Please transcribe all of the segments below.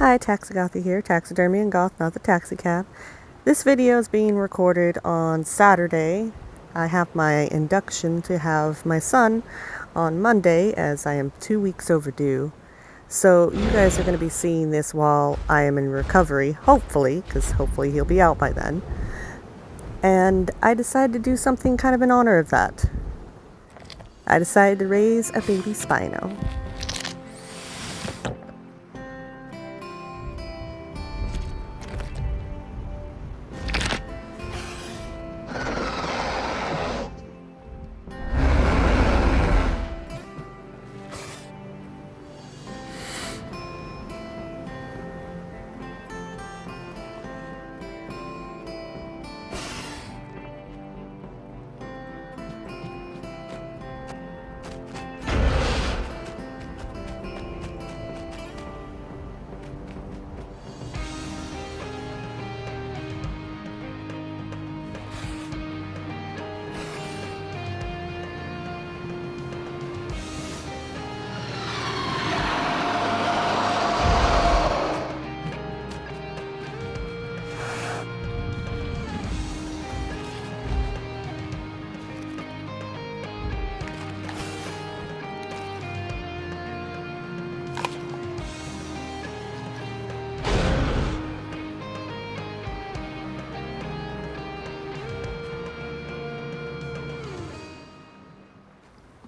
Hi, Taxigothy here, Taxidermy and Goth, not the taxi cab. This video is being recorded on Saturday. I have my induction to have my son on Monday, as I am 2 weeks overdue. So you guys are going to be seeing this while I am in recovery, hopefully, because hopefully he'll be out by then. And I decided to do something kind of in honor of that. I decided to raise a baby Spino.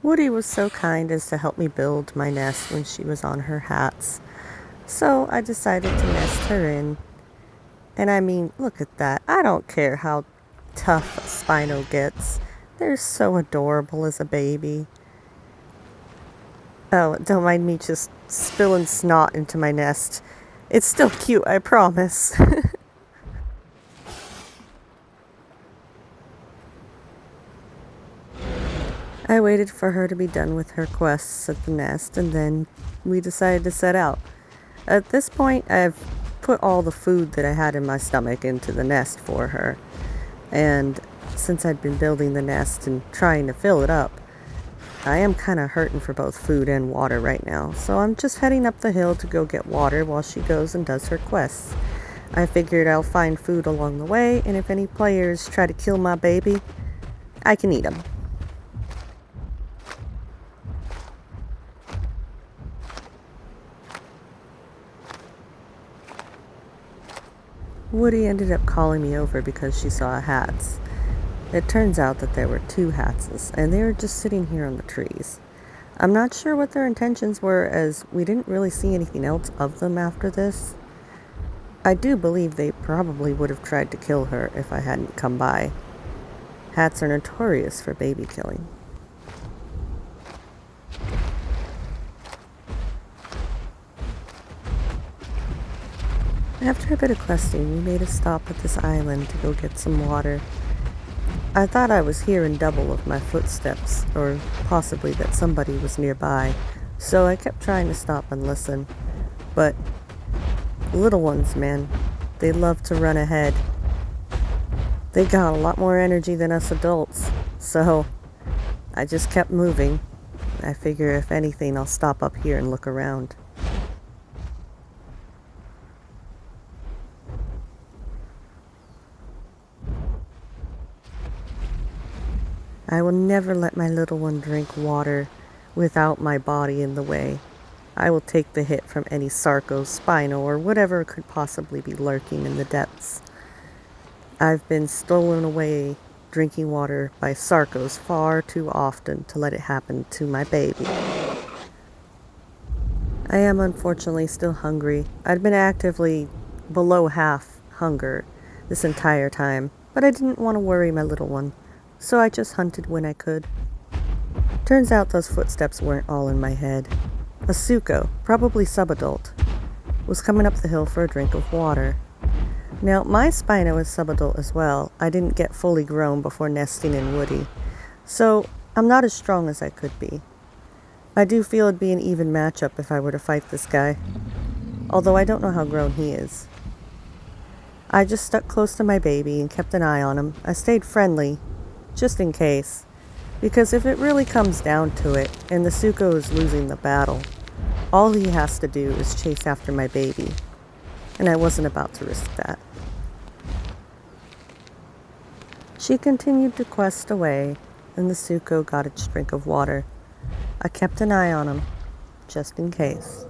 Woody was so kind as to help me build my nest when she was on her hats. So I decided to nest her in. And I mean, look at that. I don't care how tough Spino gets. They're so adorable as a baby. Oh, don't mind me just spilling snot into my nest. It's still cute, I promise. I waited for her to be done with her quests at the nest, and then we decided to set out. At this point, I've put all the food that I had in my stomach into the nest for her. And since I'd been building the nest and trying to fill it up, I am kind of hurting for both food and water right now. So I'm just heading up the hill to go get water while she goes and does her quests. I figured I'll find food along the way, and if any players try to kill my baby, I can eat them. Woody ended up calling me over because she saw hats. It turns out that there were 2 hatses, and they were just sitting here on the trees. I'm not sure what their intentions were, as we didn't really see anything else of them after this. I do believe they probably would have tried to kill her if I hadn't come by. Hats are notorious for baby killing. After a bit of questing, we made a stop at this island to go get some water. I thought I was hearing double of my footsteps, or possibly that somebody was nearby, so I kept trying to stop and listen. But little ones, man, they love to run ahead. They got a lot more energy than us adults, so I just kept moving. I figure if anything, I'll stop up here and look around. I will never let my little one drink water without my body in the way. I will take the hit from any Sarco, Spino, or whatever could possibly be lurking in the depths. I've been stolen away drinking water by Sarcos far too often to let it happen to my baby. I am unfortunately still hungry. I'd been actively below half hunger this entire time, but I didn't want to worry my little one. So I just hunted when I could. Turns out those footsteps weren't all in my head. A Suko, probably subadult, was coming up the hill for a drink of water. Now, my Spino is subadult as well. I didn't get fully grown before nesting in Woody, so I'm not as strong as I could be. I do feel it'd be an even matchup if I were to fight this guy, although I don't know how grown he is. I just stuck close to my baby and kept an eye on him. I stayed friendly, just in case, because if it really comes down to it and the Suko is losing the battle, all he has to do is chase after my baby. and I wasn't about to risk that. She continued to quest away, and the Suko got its drink of water. I kept an eye on him, just in case.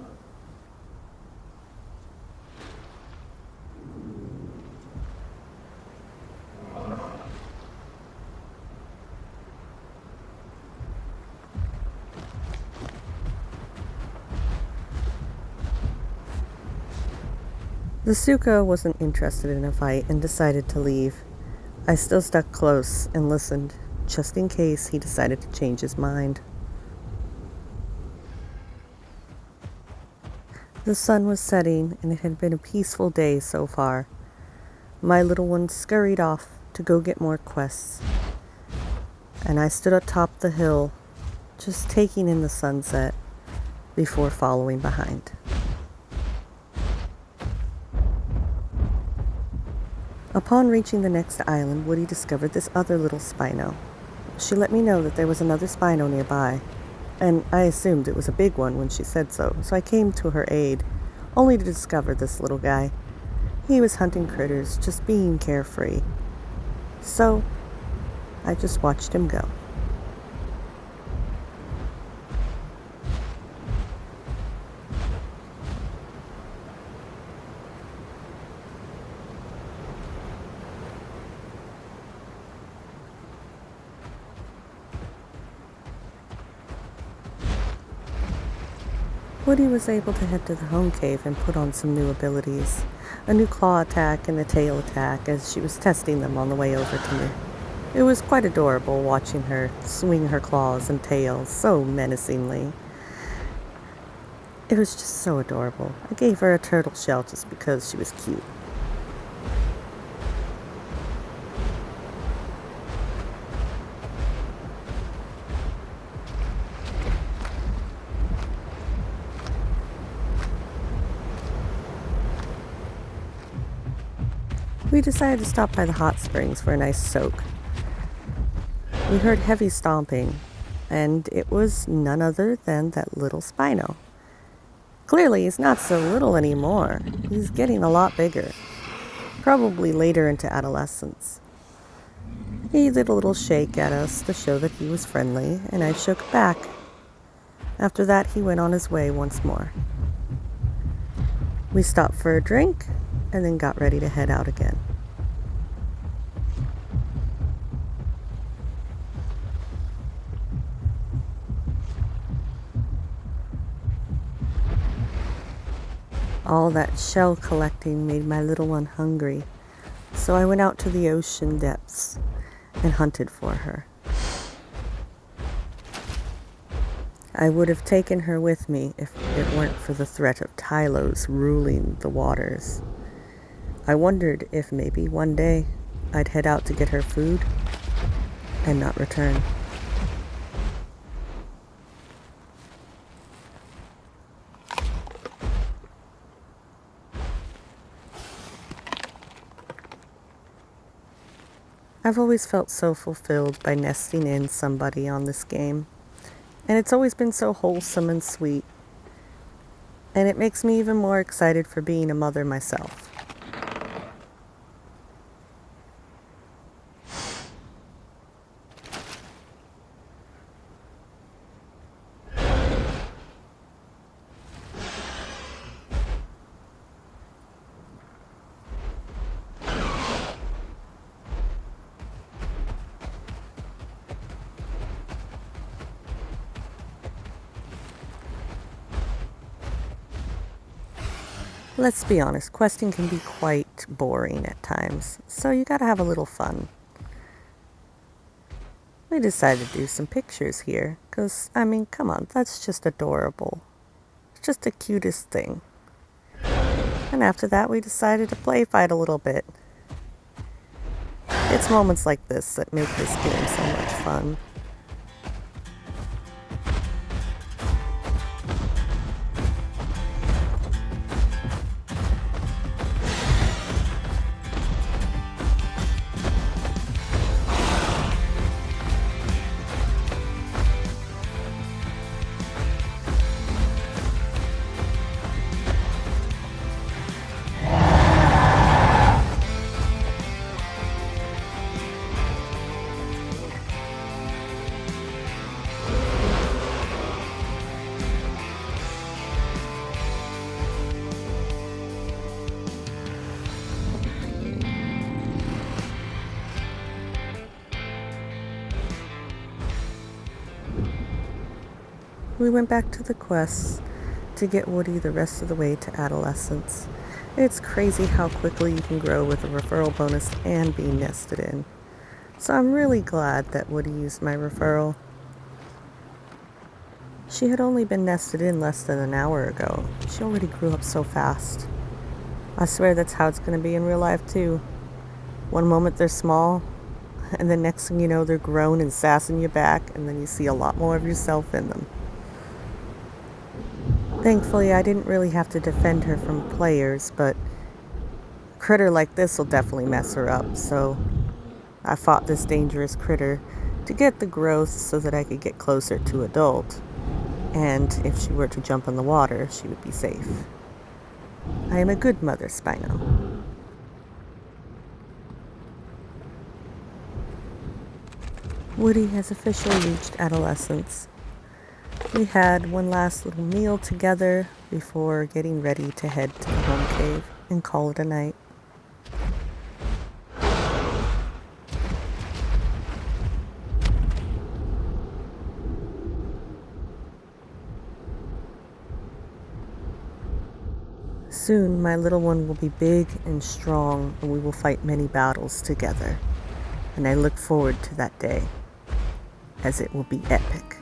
The Suko wasn't interested in a fight and decided to leave. I still stuck close and listened, just in case he decided to change his mind. The sun was setting, and it had been a peaceful day so far. My little one scurried off to go get more quests, and I stood atop the hill, just taking in the sunset before following behind. Upon reaching the next island, Woody discovered this other little Spino. She let me know that there was another Spino nearby, and I assumed it was a big one when she said so I came to her aid, only to discover this little guy. He was hunting critters, just being carefree. So, I just watched him go. Woody was able to head to the home cave and put on some new abilities. A new claw attack and a tail attack as she was testing them on the way over to me. It was quite adorable watching her swing her claws and tail so menacingly. It was just so adorable. I gave her a turtle shell just because she was cute. We decided to stop by the hot springs for a nice soak. We heard heavy stomping, and it was none other than that little Spino. Clearly, he's not so little anymore. He's getting a lot bigger, probably later into adolescence. He did a little shake at us to show that he was friendly, and I shook back. After that, he went on his way once more. We stopped for a drink, and then got ready to head out again. All that shell collecting made my little one hungry, so I went out to the ocean depths and hunted for her. I would have taken her with me if it weren't for the threat of Tylos ruling the waters. I wondered if maybe one day I'd head out to get her food and not return. I've always felt so fulfilled by nesting in somebody on this game, and it's always been so wholesome and sweet, and it makes me even more excited for being a mother myself. Let's be honest, questing can be quite boring at times, so you gotta have a little fun. We decided to do some pictures here, because, I mean, come on, that's just adorable. It's just the cutest thing. And after that, we decided to play fight a little bit. It's moments like this that make this game so much fun. We went back to the quests to get Woody the rest of the way to adolescence. It's crazy how quickly you can grow with a referral bonus and be nested in. So I'm really glad that Woody used my referral. She had only been nested in less than an hour ago. She already grew up so fast. I swear that's how it's going to be in real life too. One moment they're small, and the next thing you know they're grown and sassing you back, and then you see a lot more of yourself in them. Thankfully, I didn't really have to defend her from players, but a critter like this will definitely mess her up, so I fought this dangerous critter to get the growth so that I could get closer to adult. And if she were to jump in the water, she would be safe. I am a good mother, Spino. Woody has officially reached adolescence. We had one last little meal together before getting ready to head to the home cave and call it a night. Soon, my little one will be big and strong, and we will fight many battles together. And I look forward to that day, as it will be epic.